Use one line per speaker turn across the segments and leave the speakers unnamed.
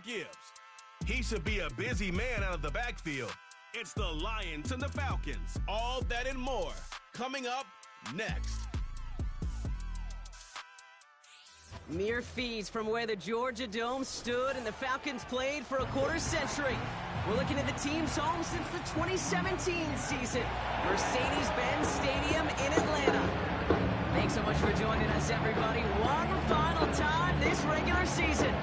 Gibbs. He should be a busy man out of the backfield. It's the Lions and the Falcons. All that and more coming up next.
Mere feet from where the Georgia Dome stood and the Falcons played for a quarter century. We're looking at the team's home since the 2017 season. Mercedes-Benz Stadium in Atlanta. Thanks so much for joining us, everybody. One final time this regular season.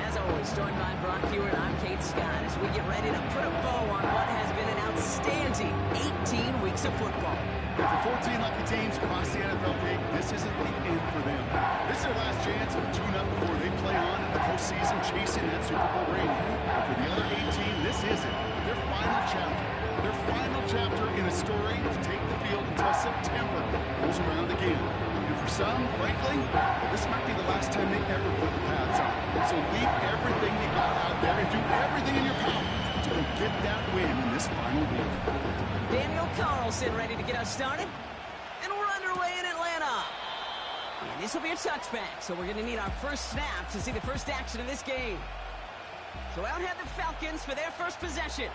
As always, joined by Brock Hewitt, I'm Kate Scott as we get ready to put a bow on what has been an outstanding 18 weeks of football.
For 14 lucky teams across the NFL, Kate, this isn't the end for them. This is their last chance to tune up before they play on in the postseason, chasing that Super Bowl ring. And for the other 18, this isn't their final chapter. Their final chapter in a story to take the field until September rolls around again. And for some, frankly, this might be the last time they ever put the pads on. So leave everything you got out there and do everything in your power to go get that win in this final week.
Daniel Carlson ready to get us started. And we're underway in Atlanta. And this will be a touchback, so we're going to need our first snap to see the first action of this game. So out head the Falcons for their first possession.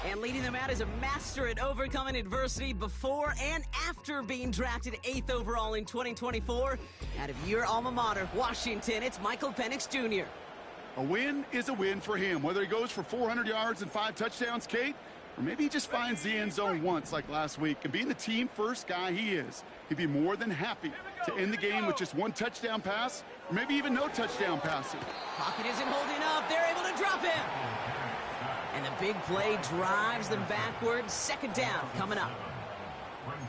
And leading them out is a master at overcoming adversity before and after being drafted 8th overall in 2024. Out of your alma mater, Washington, it's Michael Penix Jr.
A win is a win for him, whether he goes for 400 yards and 5 touchdowns, Kate, or maybe he just finds the end zone once like last week. And being the team-first guy he is, he'd be more than happy to end the game with just 1 touchdown pass, or maybe even no touchdown passing.
Pocket isn't holding up. They're able to drop him. And the big play drives them backwards. Second down coming up.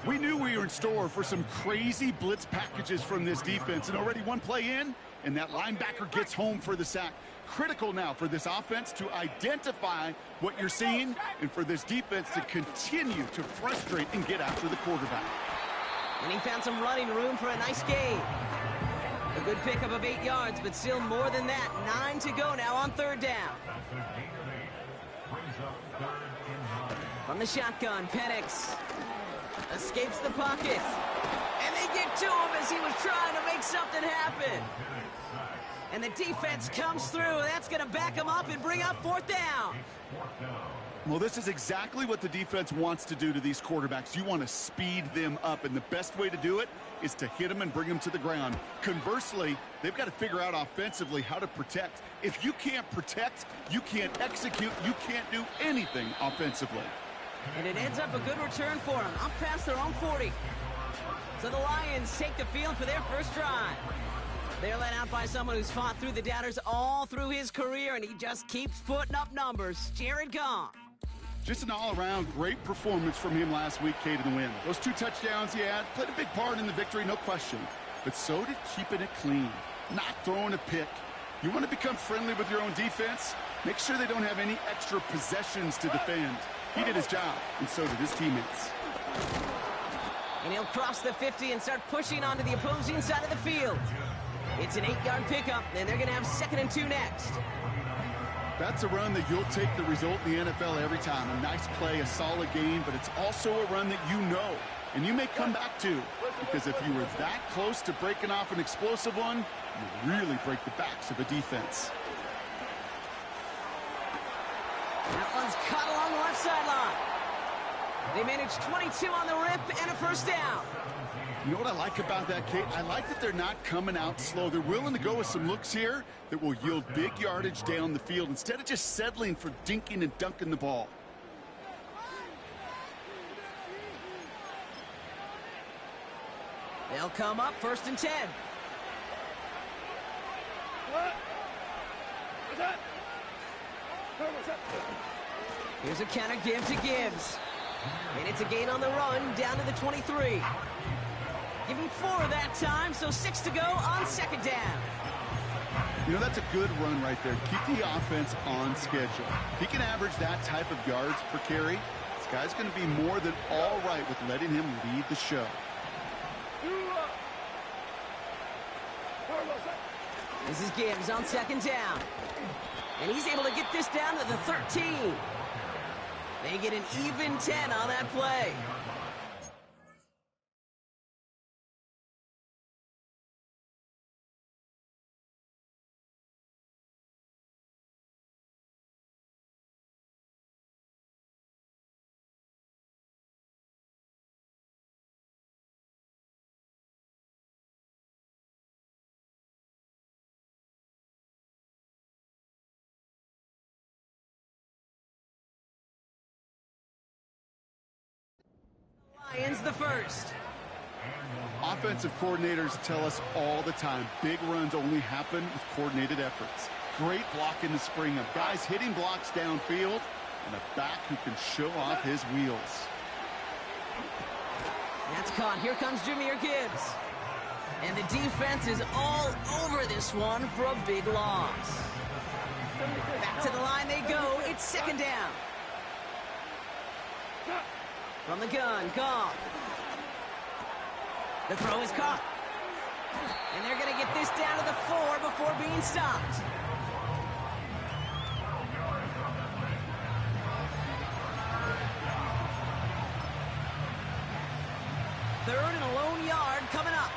We knew we were in store for some crazy blitz packages from this defense, and already 1 play in, and that linebacker gets home for the sack. Critical now for this offense to identify what you're seeing and for this defense to continue to frustrate and get after the quarterback.
And he found some running room for a nice gain. A good pickup of 8 yards, but still more than that. 9 to go now on third down. From the shotgun, Penix escapes the pocket. And they get to him as he was trying to make something happen. And the defense comes through. That's going to back him up and bring up fourth down.
Well, this is exactly what the defense wants to do to these quarterbacks. You want to speed them up, and the best way to do it is to hit them and bring them to the ground. Conversely, they've got to figure out offensively how to protect. If you can't protect, you can't execute, you can't do anything offensively.
And it ends up a good return for them, up past their own 40. So the Lions take the field for their first drive. They're led out by someone who's fought through the doubters all through his career, and he just keeps putting up numbers. Jared Goff.
Just an all-around great performance from him last week, Kate, in the win. Those 2 touchdowns he had played a big part in the victory, no question. But so did keeping it clean, not throwing a pick. You want to become friendly with your own defense? Make sure they don't have any extra possessions to defend. He did his job, and so did his teammates.
And he'll cross the 50 and start pushing onto the opposing side of the field. It's an 8-yard pickup, and they're going to have 2nd and 2 next.
That's a run that you'll take the result in the NFL every time. A nice play, a solid game, but it's also a run that you know, and you may come back to, because if you were that close to breaking off an explosive one, you really break the backs of a defense.
That one's caught along the left sideline. They managed 22 on the rip and a first down.
You know what I like about that, Kate? I like that they're not coming out slow. They're willing to go with some looks here that will yield big yardage down the field instead of just settling for dinking and dunking the ball.
They'll come up 1st and 10. Here's a counter give to Gibbs. And it's a gain on the run down to the 23. Give him 4 that time, so 6 to go on 2nd down.
You know, that's a good run right there. Keep the offense on schedule. If he can average that type of yards per carry, this guy's going to be more than all right with letting him lead the show.
This is Gibbs on 2nd down. And he's able to get this down to the 13. They get an even 10 on that play. the first.
Offensive coordinators tell us all the time, big runs only happen with coordinated efforts. Great block in the spring of guys hitting blocks downfield and a back who can show off his wheels.
That's caught. Here comes Jahmyr Gibbs. And the defense is all over this one for a big loss. Back to the line they go. It's second down. From the gun, Goff. The throw is caught. And they're going to get this down to the 4 before being stopped. Third and a lone yard coming up.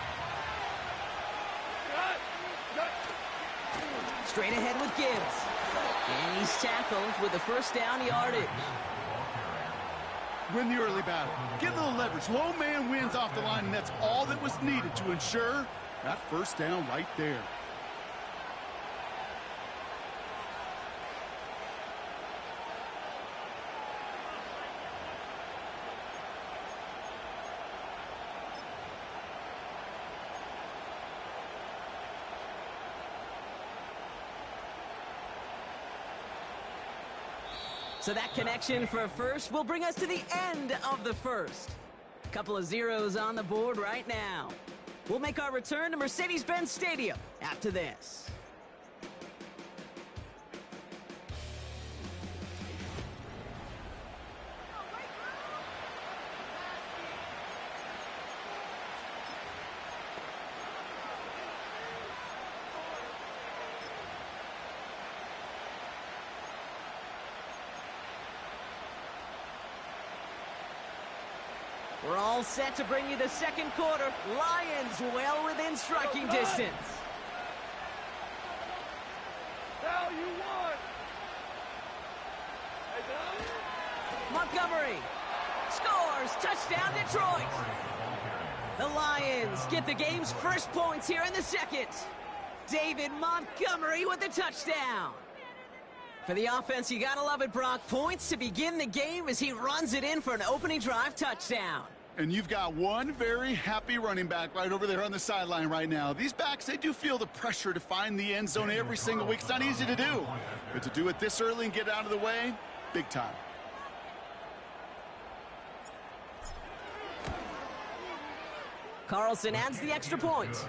Straight ahead with Gibbs. And he's tackled with the first down yardage.
Win the early battle. Get a little leverage. Low man wins off the line, and that's all that was needed to ensure that first down right there.
So that connection for a first will bring us to the end of the first. Couple of zeros on the board right now. We'll make our return to Mercedes-Benz Stadium after this. We're all set to bring you the second quarter. Lions well within striking distance.
Now you won.
Montgomery scores. Touchdown, Detroit. The Lions get the game's first points here in the second. David Montgomery with the touchdown. For the offense, you gotta love it, Brock. Points to begin the game as he runs it in for an opening drive touchdown.
And you've got one very happy running back right over there on the sideline right now. These backs, they do feel the pressure to find the end zone every single week. It's not easy to do. But to do it this early and get out of the way, big time.
Carlson adds the extra point.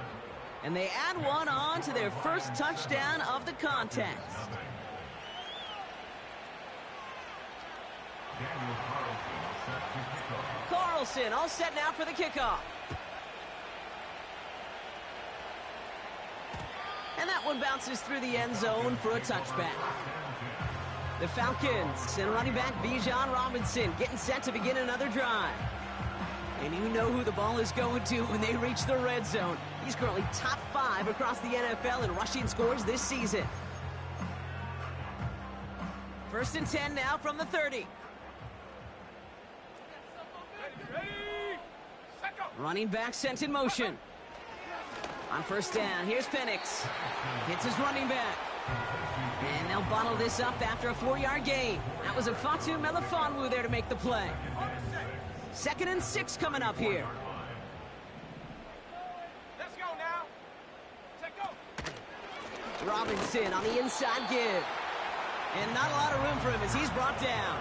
And they add one on to their first touchdown of the contest. Carlson all set now for the kickoff. And that one bounces through the end zone for a touchback. The Falcons and running back Bijan Robinson getting set to begin another drive. And you know who the ball is going to when they reach the red zone. He's currently top 5 across the NFL in rushing scores this season. First and 10 now from the 30. Running back sent in motion. On first down, here's Penix. Hits his running back. And they'll bottle this up after a 4-yard gain. That was a Fatu Melifonwu there to make the play. Second and 6 coming up here.
Let's go now. Take go.
Robinson on the inside give. And not a lot of room for him as he's brought down.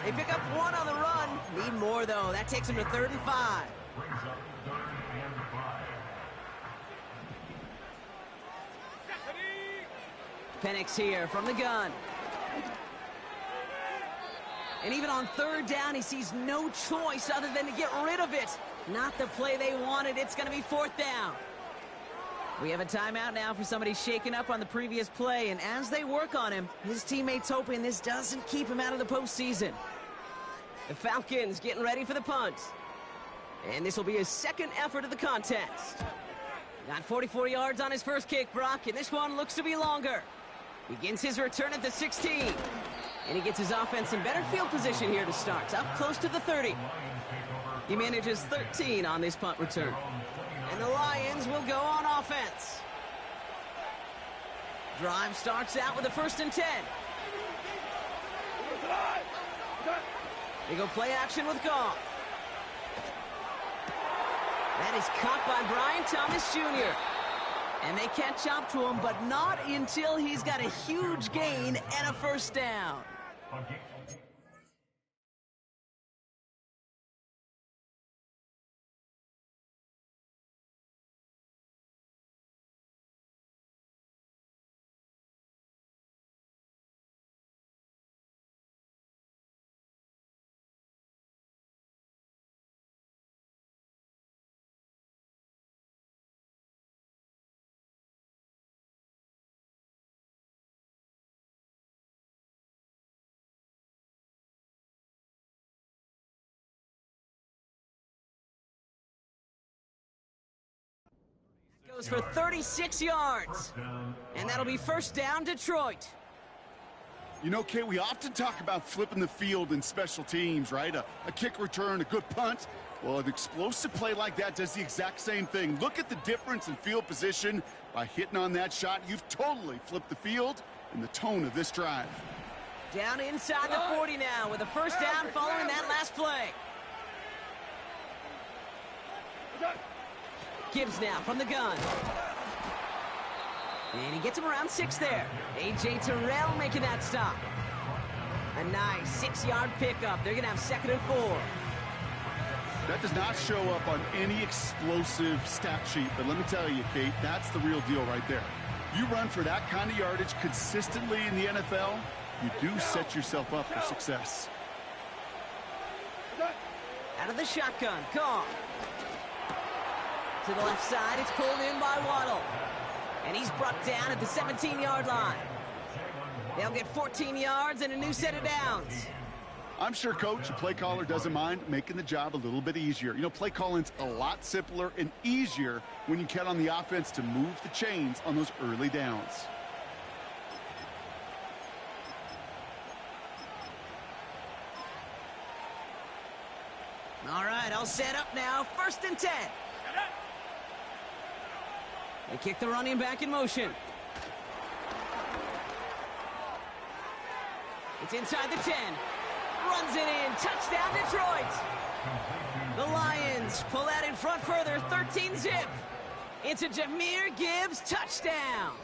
They pick up one on the run. Need more, though. That takes him to 3rd and 5. Penix here from the gun. And even on 3rd down, he sees no choice other than to get rid of it. Not the play they wanted. It's going to be 4th down. We have a timeout now for somebody shaken up on the previous play, and as they work on him, his teammates hoping this doesn't keep him out of the postseason. The Falcons getting ready for the punt. And this will be his second effort of the contest. Got 44 yards on his first kick, Brock, and this one looks to be longer. Begins his return at the 16. And he gets his offense in better field position here to start, up close to the 30. He manages 13 on this punt return. And the Lions will go on offense. Drive starts out with a 1st and 10. They go play action with Goff. That is caught by Brian Thomas Jr. And they catch up to him, but not until he's got a huge gain and a first down. Goes for 36 yards. And that'll be first down, Detroit.
You know, Kate, we often talk about flipping the field in special teams, right? A kick return, a good punt. Well, an explosive play like that does the exact same thing. Look at the difference in field position. By hitting on that shot, you've totally flipped the field and the tone of this drive.
Down inside the 40 now with a first down following that last play. Gibbs now from the gun. And he gets him around 6 there. A.J. Terrell making that stop. A nice 6-yard pickup. They're going to have 2nd and 4.
That does not show up on any explosive stat sheet, but let me tell you, Kate, that's the real deal right there. You run for that kind of yardage consistently in the NFL, you do set yourself up for success.
Out of the shotgun, Goff. To the left side, it's pulled in by Waddle. And he's brought down at the 17-yard line. They'll get 14 yards and a new set of downs.
I'm sure, Coach, the play caller doesn't mind making the job a little bit easier. You know, play calling's a lot simpler and easier when you count on the offense to move the chains on those early downs.
All right, all set up now. 1st and 10. They kick the running back in motion. It's inside the 10. Runs it in. Touchdown, Detroit. The Lions pull out in front further. 13-zip. It's a Jahmyr Gibbs touchdown.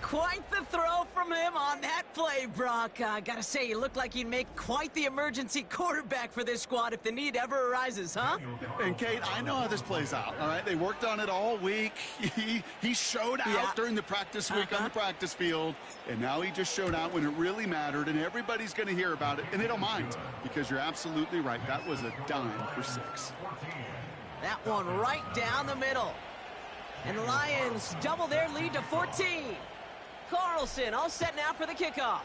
Quite the throw from him on that play, Brock. Gotta say, he looked like he'd make quite the emergency quarterback for this squad if the need ever arises, huh?
And, Kate, I know how this plays out, all right? They worked on it all week. He showed out during the practice week on the practice field, and now he just showed out when it really mattered, and everybody's going to hear about it, and they don't mind, because you're absolutely right. That was a dime for 6.
That one right down the middle. And the Lions double their lead to 14. Carlson all set now for the kickoff.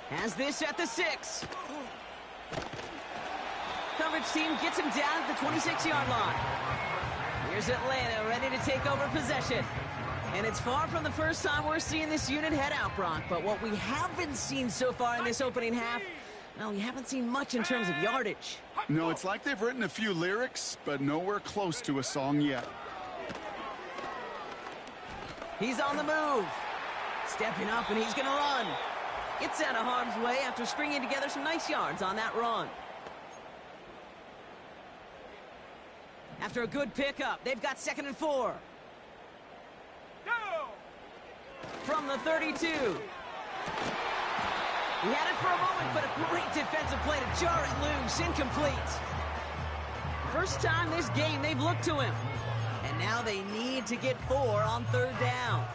Has this at the 6. Coverage team gets him down at the 26-yard line. Here's Atlanta ready to take over possession. And it's far from the first time we're seeing this unit head out, Brock. But what we haven't seen so far in this opening half, well, we haven't seen much in terms of yardage.
No, it's like they've written a few lyrics, but nowhere close to a song yet.
He's on the move. Stepping up, and he's going to run. Gets out of harm's way after stringing together some nice yards on that run. After a good pickup, they've got 2nd and 4.
Go!
From the 32. He had it for a moment, but a great defensive play to jar it loose. Incomplete. First time this game they've looked to him. And now they need to get 4 on 3rd down.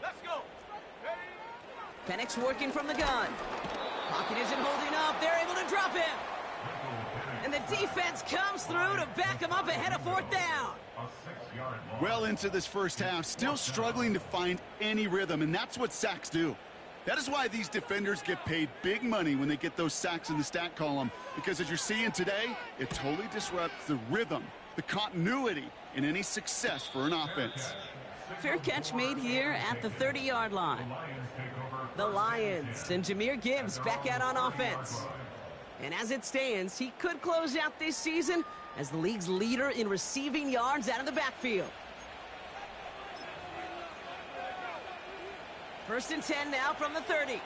Let's go!
Penix working from the gun. Pocket isn't holding up. They're able to drop him. And the defense comes through to back him up ahead of 4th down.
Well into this first half, still struggling to find any rhythm, and that's what sacks do. That is why these defenders get paid big money when they get those sacks in the stat column, because as you're seeing today, it totally disrupts the rhythm, the continuity, and any success for an offense.
Fair catch made here at the 30-yard line. The Lions and Jahmyr Gibbs back out on offense. And as it stands, he could close out this season as the league's leader in receiving yards out of the backfield. 1st and 10 now from the 30.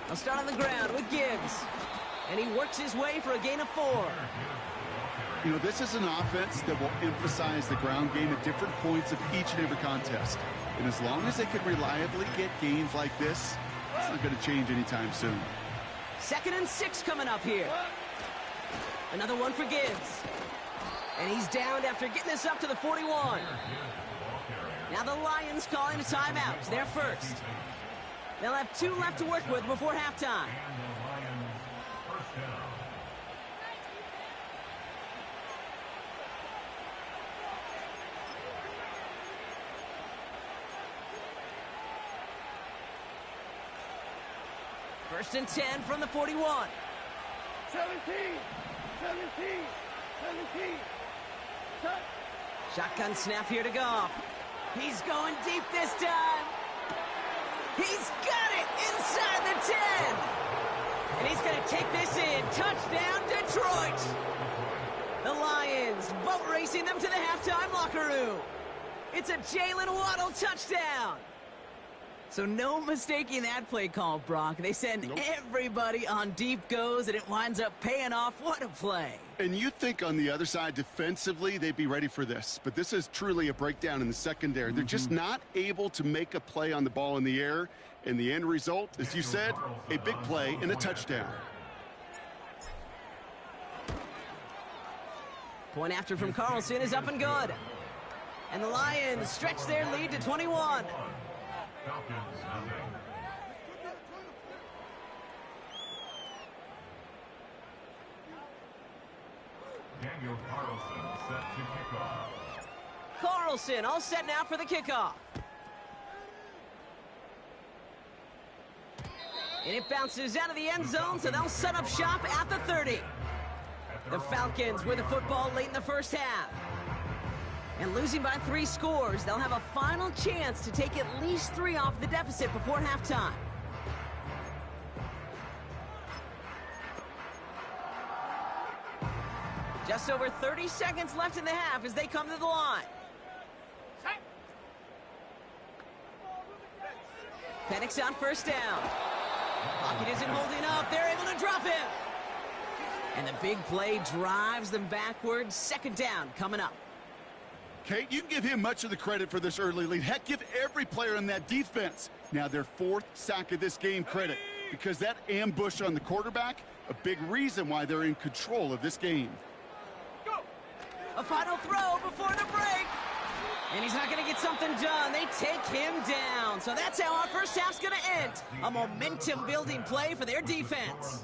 They'll start on the ground with Gibbs. And he works his way for a gain of 4.
You know, this is an offense that will emphasize the ground game at different points of each and every contest. And as long as they can reliably get gains like this, it's not going to change anytime soon.
2nd and 6 coming up here. Another one for Gibbs. And he's downed after getting this up to the 41. Now the Lions calling a timeout. They're first. They'll have 2 left to work with before halftime. First and 10 from the 41.
17.
Shotgun snap here to Goff. He's going deep this time. He's got it inside the 10. And he's going to take this in. Touchdown, Detroit. The Lions boat racing them to the halftime locker room. It's a Jalen Waddle touchdown. So no mistaking that play call, Brock. They send everybody on deep goes, and it winds up paying off. What a play.
And you think on the other side, defensively, they'd be ready for this. But this is truly a breakdown in the secondary. They're just not able to make a play on the ball in the air. And the end result, as you said, a big play and a touchdown.
Point after from Carlson is up and good. And the Lions stretch their lead to 21.
Daniel Carlson set to kickoff.
Carlson all set now for the kickoff. And it bounces out of the end zone, so they'll set up shop at the 30. The Falcons with the football late in the first half. And losing by 3 scores, they'll have a final chance to take at least 3 off the deficit before halftime. Just over 30 seconds left in the half as they come to the line. Penix on first down. Pocket isn't holding up. They're able to drop him. And the big play drives them backwards. 2nd down coming up.
Kate, you can give him much of the credit for this early lead. Heck, give every player on that defense now their 4th sack of this game credit, because that ambush on the quarterback, a big reason why they're in control of this game.
A final throw before the break. And he's not going to get something done. They take him down. So that's how our first half's going to end. A momentum-building play for their defense.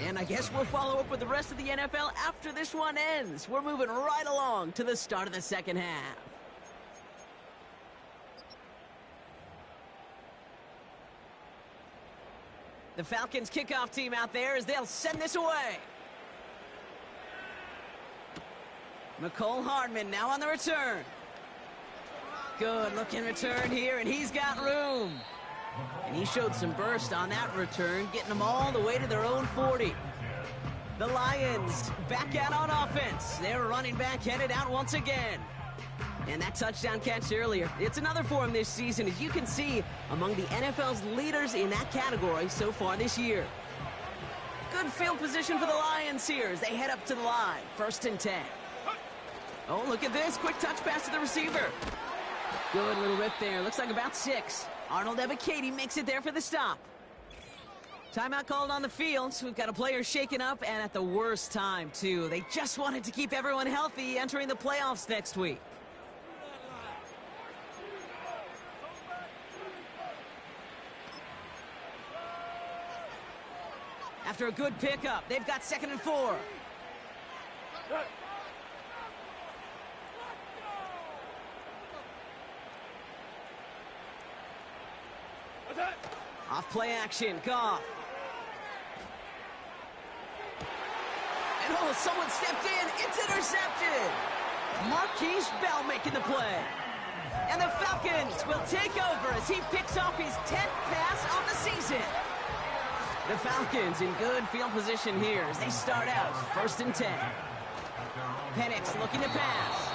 And I guess we'll follow up with the rest of the NFL after this one ends. We're moving right along to the start of the second half. The Falcons kickoff team out there as they'll send this away. McCole Hardman now on the return. Good looking return here, and he's got room. And he showed some burst on that return, getting them all the way to their own 40. The Lions back out on offense. They're running back headed out once again. And that touchdown catch earlier, it's another for him this season, as you can see, among the NFL's leaders in that category so far this year. Good field position for the Lions here as they head up to the line. 1st and 10. Oh, look at this. Quick touch pass to the receiver. Good little rip there. Looks like about 6. Arnold Ebiketie makes it there for the stop. Timeout called on the field. So we've got a player shaken up, and at the worst time, too. They just wanted to keep everyone healthy entering the playoffs next week. After a good pickup, they've got 2nd and 4. Off play action, Goff. And oh, someone stepped in. It's intercepted. Marquise Bell making the play. And the Falcons will take over as he picks off his 10th pass of the season. The Falcons in good field position here as they start out 1st and 10. Penix looking to pass.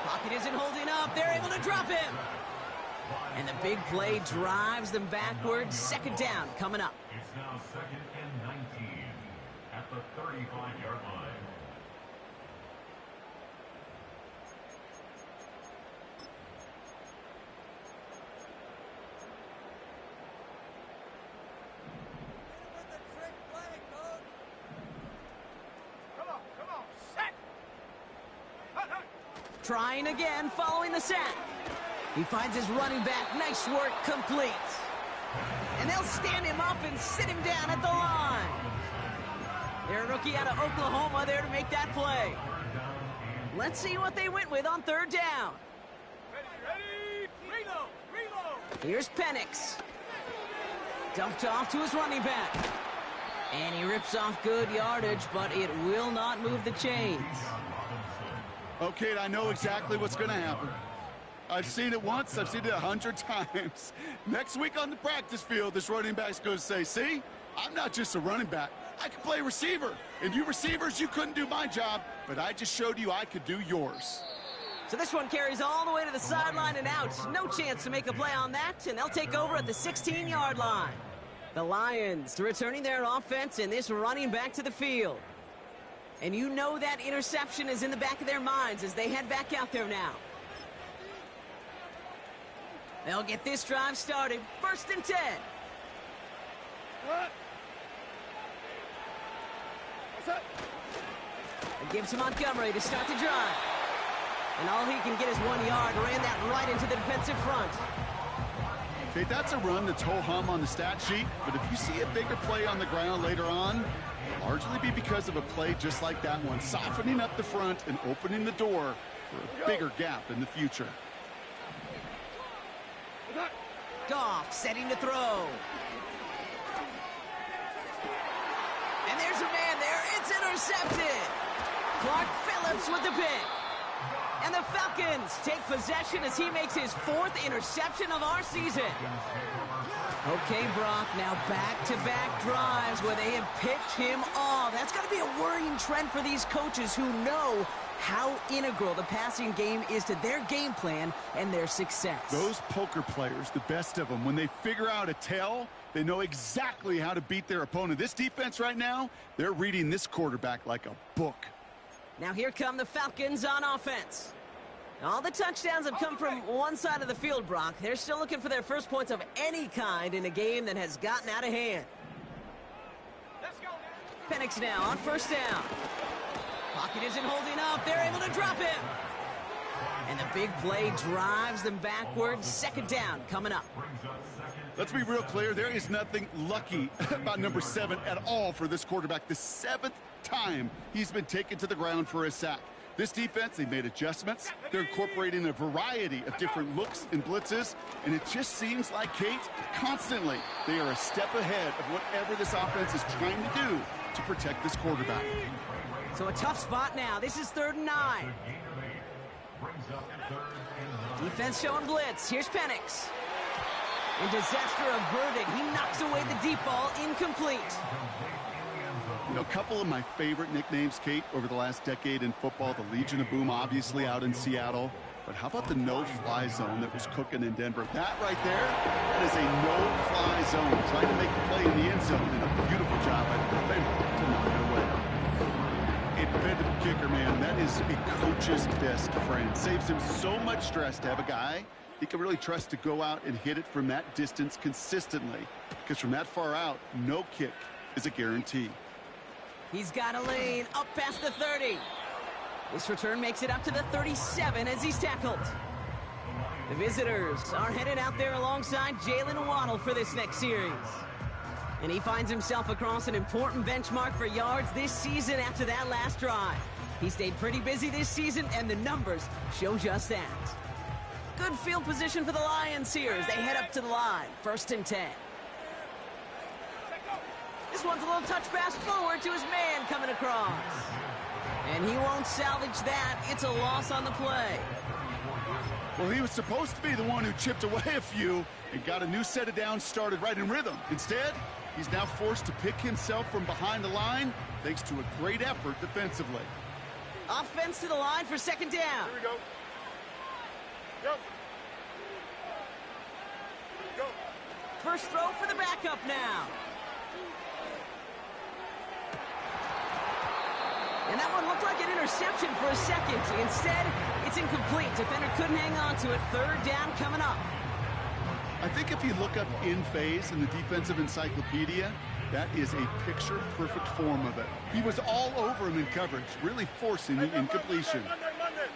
Pocket isn't holding up. They're able to drop him. And the big play drives them backwards. Second down coming up.
It's now 2nd and 19 at the 35-yard line.
Trying again following the sack. He finds his running back. Nice work, complete. And they'll stand him up and sit him down at the line. They're a rookie out of Oklahoma there to make that play. Let's see what they went with on third down.
Ready, reload.
Here's Penix. Dumped off to his running back. And he rips off good yardage, but it will not move the chains.
Okay, I know exactly what's going to happen. I've seen it once, I've seen it 100 times. Next week on the practice field, this running back's going to say, see, I'm not just a running back. I can play receiver. And you receivers, you couldn't do my job, but I just showed you I could do yours.
So this one carries all the way to the sideline and out. No chance to make a play on that, and they'll take over at the 16-yard line. The Lions returning their offense and this running back to the field. And you know that interception is in the back of their minds as they head back out there now. They'll get this drive started. 1st and 10.
What's up?
It gives to Montgomery to start the drive. And all he can get is 1 yard. Ran that right into the defensive front.
Okay, that's a run that's ho-hum on the stat sheet, but if you see a bigger play on the ground later on, largely be because of a play just like that one, softening up the front and opening the door for a bigger gap in the future.
Goff setting to throw. And there's a man there. It's intercepted. Clark Phillips with the pick. And the Falcons take possession as he makes his 4th interception of our season. Okay, Brock, now back-to-back drives where they have picked him off. That's got to be a worrying trend for these coaches who know how integral the passing game is to their game plan and their success.
Those poker players, the best of them, when they figure out a tell, they know exactly how to beat their opponent. This defense right now, they're reading this quarterback like a book.
Now here come the Falcons on offense. All the touchdowns have come from one side of the field, Brock. They're still looking for their first points of any kind in a game that has gotten out of hand.
Let's go.
Penix now on 1st down. Pocket isn't holding up. They're able to drop him. And the big play drives them backwards. 2nd down coming up.
Let's be real clear. There is nothing lucky about number 7 at all for this quarterback. The 7th time he's been taken to the ground for a sack. This defense, they made adjustments. They're incorporating a variety of different looks and blitzes, and it just seems like, Kate, constantly they are a step ahead of whatever this offense is trying to do to protect this quarterback.
So a tough spot now. This is 3rd and 9. Defense showing blitz. Here's Penix. And disaster averted. He knocks away the deep ball, incomplete.
You know, a couple of my favorite nicknames, Kate, over the last decade in football. The Legion of Boom, obviously, out in Seattle. But how about the no-fly zone that was cooking in Denver? That right there, that is a no-fly zone. Trying to make the play in the end zone. And a beautiful job by the defender to knock it away. A dependable kicker, man. That is a coach's best friend. Saves him so much stress to have a guy he can really trust to go out and hit it from that distance consistently. Because from that far out, no kick is a guarantee.
He's got a lane up past the 30. This return makes it up to the 37 as he's tackled. The visitors are headed out there alongside Jalen Waddle for this next series. And he finds himself across an important benchmark for yards this season after that last drive. He stayed pretty busy this season, and the numbers show just that. Good field position for the Lions here as they head up to the line. 1st and 10. This one's a little touch pass forward to his man coming across. And he won't salvage that. It's a loss on the play.
Well, he was supposed to be the one who chipped away a few and got a new set of downs started right in rhythm. Instead, he's now forced to pick himself from behind the line thanks to a great effort defensively.
Offense to the line for 2nd down.
Here we go. Go. Go.
First throw for the backup now. And that one looked like an interception for a second. Instead, it's incomplete. Defender couldn't hang on to it. Third down coming up.
I think if you look up in phase in the defensive encyclopedia, that is a picture-perfect form of it. He was all over him in coverage, really forcing the incompletion.
Monday.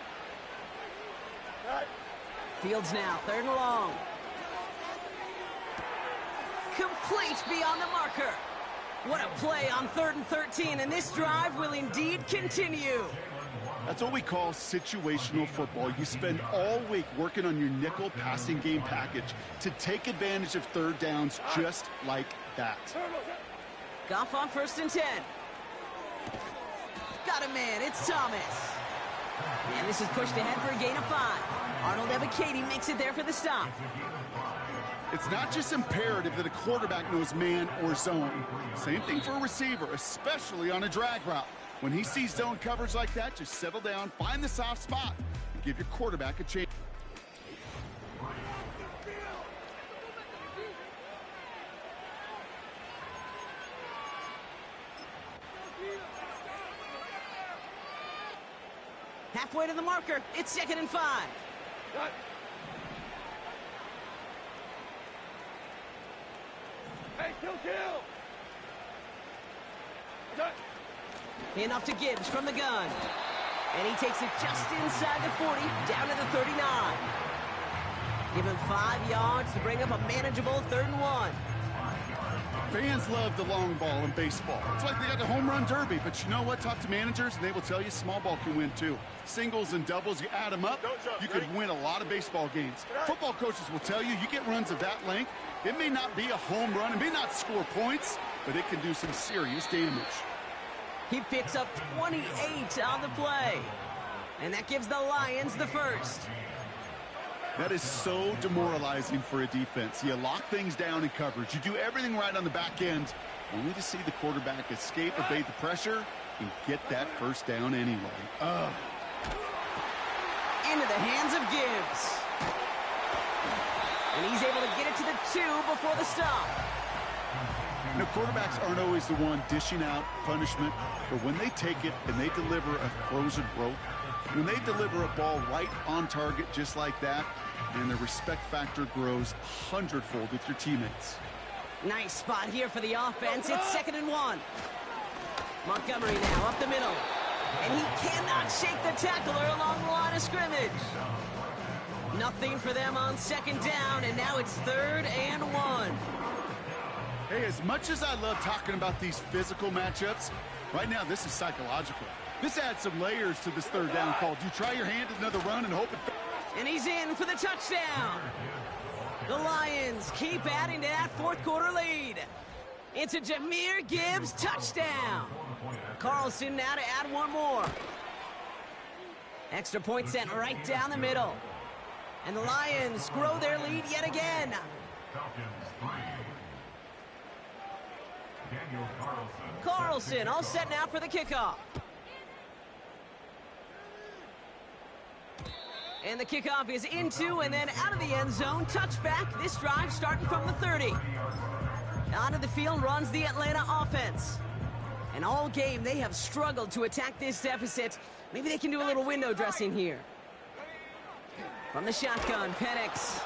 Fields now, third and long. Complete beyond the marker. What a play on 3rd and 13, and this drive will indeed continue.
That's what we call situational football. You spend all week working on your nickel passing game package to take advantage of third downs just like that.
Goff on 1st and 10. Got a man, it's Thomas. And this is pushed ahead for a gain of 5. Arnold Evacati makes it there for the stop.
It's not just imperative that a quarterback knows man or zone. Same thing for a receiver, especially on a drag route. When he sees zone coverage like that, just settle down, find the soft spot, and give your quarterback a chance.
Halfway to the marker, it's 2nd and 5.
Got. Hey, kill. Got.
Enough to Gibbs from the gun. And he takes it just inside the 40, down to the 39. Give him 5 yards to bring up a manageable 3rd and 1.
Fans love the long ball in baseball. It's like they got the home run derby, but you know what? Talk to managers, and they will tell you small ball can win too. Singles and doubles, you add them up, you could win a lot of baseball games. Football coaches will tell you, you get runs of that length, it may not be a home run, it may not score points, but it can do some serious damage.
He picks up 28 on the play. And that gives the Lions the first.
That is so demoralizing for a defense. You lock things down in coverage. You do everything right on the back end, only to see the quarterback escape, evade the pressure, and get that first down anyway.
Into the hands of Gibbs. And he's able to get it to the 2 before the stop.
You know, quarterbacks aren't always the one dishing out punishment, but when they take it and they deliver a frozen rope, when they deliver a ball right on target just like that, and the respect factor grows 100-fold with your teammates.
Nice spot here for the offense. It's 2nd and 1. Montgomery now up the middle. And he cannot shake the tackler along the line of scrimmage. Nothing for them on 2nd down, and now it's 3rd and 1.
Hey, as much as I love talking about these physical matchups, right now this is psychological. This adds some layers to this 3rd down call. Do you try your hand at another run and hope it...
And he's in for the touchdown. The Lions keep adding to that 4th quarter lead. It's a Jahmyr Gibbs touchdown. Carlson now to add 1 more. Extra point sent right down the middle. And the Lions grow their lead yet again. Carlson all set now for the kickoff. And the kickoff is into and then out of the end zone. Touchback. This drive starting from the 30. Onto the field runs the Atlanta offense. And all game they have struggled to attack this deficit. Maybe they can do a little window dressing here. From the shotgun, Penix.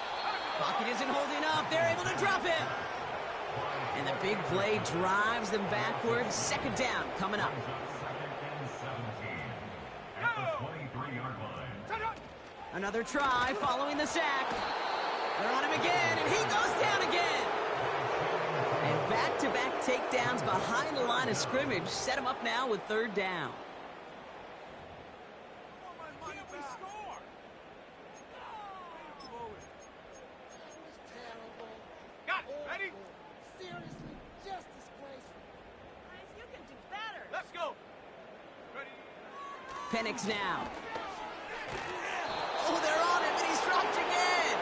Pocket isn't holding up. They're able to drop him. And the big play drives them backwards. 2nd down coming up. Another try following the sack. They're on him again, and he goes down again. And back-to-back takedowns behind the line of scrimmage set him up now with 3rd down.
Got it. Ready?
Seriously, just disgraceful.
You can do better.
Let's go. Ready?
Penix now. Oh, they're on him, and he's dropped again.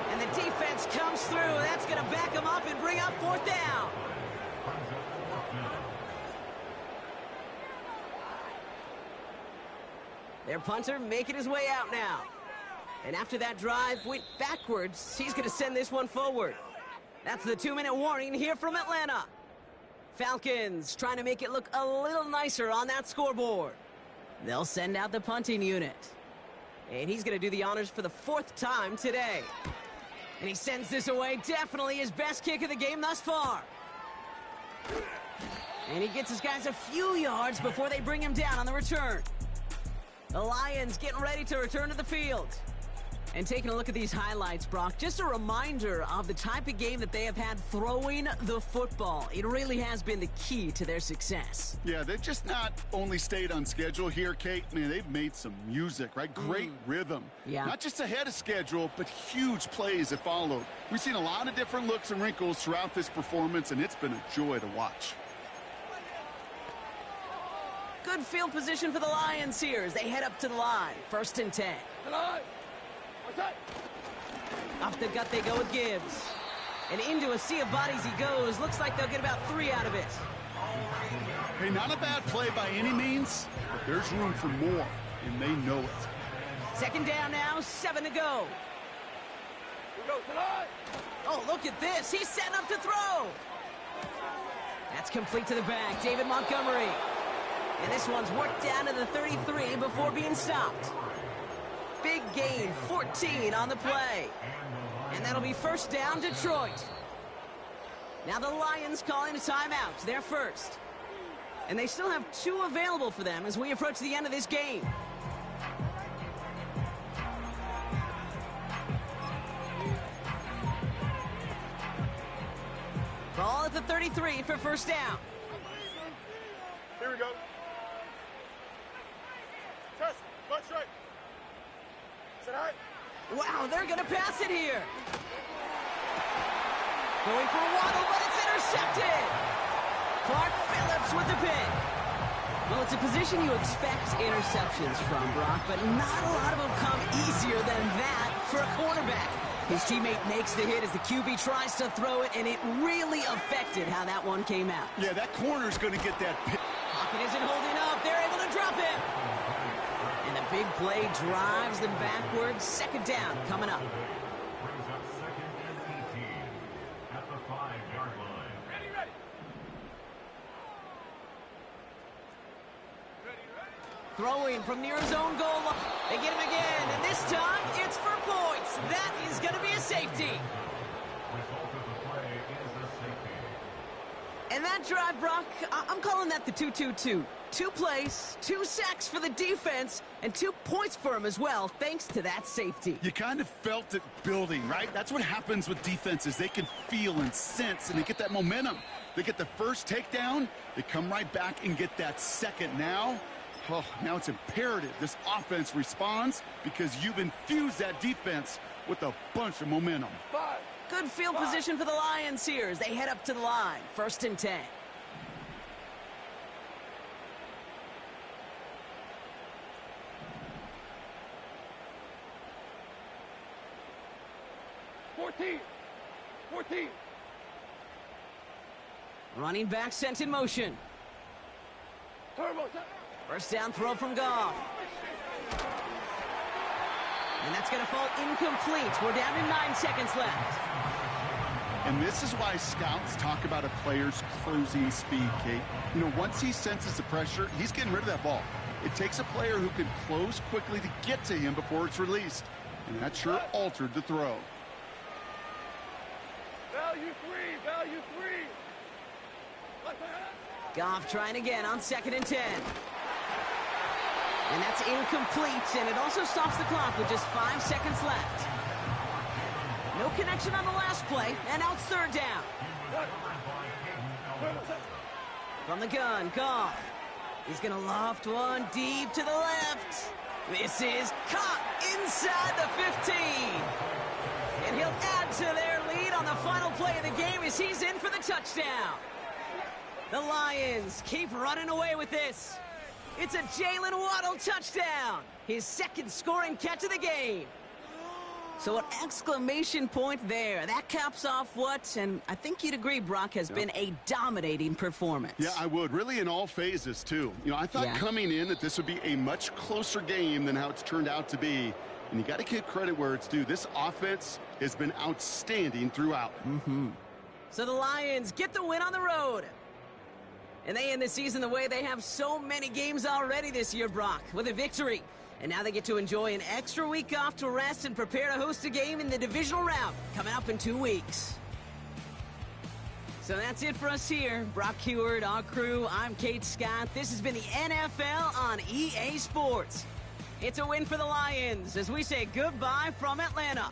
And the defense comes through. That's going to back him up and bring up 4th down. Their punter making his way out now. And after that drive went backwards, he's going to send this one forward. That's the 2-minute warning here from Atlanta. Falcons trying to make it look a little nicer on that scoreboard. They'll send out the punting unit. And he's going to do the honors for the 4th time today. And he sends this away, definitely his best kick of the game thus far. And he gets his guys a few yards before they bring him down on the return. The Lions getting ready to return to the field. And taking a look at these highlights, Brock, just a reminder of the type of game that they have had throwing the football. It really has been the key to their success.
Yeah, they've just not only stayed on schedule here, Kate. Man, they've made some music, right? Great rhythm.
Yeah.
Not just ahead of schedule, but huge plays that followed. We've seen a lot of different looks and wrinkles throughout this performance, and it's been a joy to watch.
Good field position for the Lions here as they head up to the line. 1st and 10. Off the gut they go with Gibbs. And into a sea of bodies he goes. Looks like they'll get about 3 out of it.
Hey, not a bad play by any means, but there's room for more, and they know it.
2nd down now, 7 to go. Oh, look at this. He's setting up to throw. That's complete to the back, David Montgomery. And this one's worked down to the 33 before being stopped. Big gain, 14 on the play. And that'll be 1st down, Detroit. Now the Lions calling a timeout, their first. And they still have 2 available for them as we approach the end of this game. Ball at the 33 for 1st down.
Here we go. Test. Butt straight. Sit high.
Wow, they're going to pass it here. Going for a waddle, but it's intercepted. Clark Phillips with the pick. Well, it's a position you expect interceptions from, Brock, but not a lot of them come easier than that for a quarterback. His teammate makes the hit as the QB tries to throw it, and it really affected how that one came out.
Yeah, that corner's going to get that pick.
Pocket isn't holding up. They're able to drop it. And the big play drives them backwards. 2nd down coming up.
Brings up 2nd and 18 at the 5-yard line.
Ready.
Throwing from near his own goal. They get him again, and this time it's for points. That is going to be a safety.
Result of the play is a safety.
And that drive, Brock, I'm calling that the 2-2-2. 2 plays, 2 sacks for the defense, and 2 points for him as well, thanks to that safety.
You kind of felt it building, right? That's what happens with defenses. They can feel and sense, and they get that momentum. They get the first takedown, they come right back and get that second. Now it's imperative this offense responds because you've infused that defense with a bunch of momentum.
Good field position for the Lions here as they head up to the line. 1st and 10. Running back sent in motion.
Turbo.
1st down throw from Goff. And that's going to fall incomplete. We're down to 9 seconds left.
And this is why scouts talk about a player's closing speed, Kate. You know, once he senses the pressure, he's getting rid of that ball. It takes a player who can close quickly to get to him before it's released. And that sure altered the throw.
Value 3.
Goff trying again on 2nd and 10. And that's incomplete, and it also stops the clock with just 5 seconds left. No connection on the last play, and now it's 3rd down. From the gun, Goff. He's going to loft one deep to the left. This is caught inside the 15. And he'll add to their lead on the final play of the game as he's in for the touchdown. The Lions keep running away with this. It's a Jalen Waddle touchdown. His 2nd scoring catch of the game. So an exclamation point there. That caps off what, and I think you'd agree, Brock, has been a dominating performance.
Yeah, I would. Really in all phases, too. You know, I thought coming in that this would be a much closer game than how it's turned out to be. And you got to give credit where it's due. This offense has been outstanding throughout.
So the Lions get the win on the road. And they end the season the way they have so many games already this year, Brock, with a victory. And now they get to enjoy an extra week off to rest and prepare to host a game in the divisional round coming up in 2 weeks. So that's it for us here. Brock Heward, our crew, I'm Kate Scott. This has been the NFL on EA Sports. It's a win for the Lions as we say goodbye from Atlanta.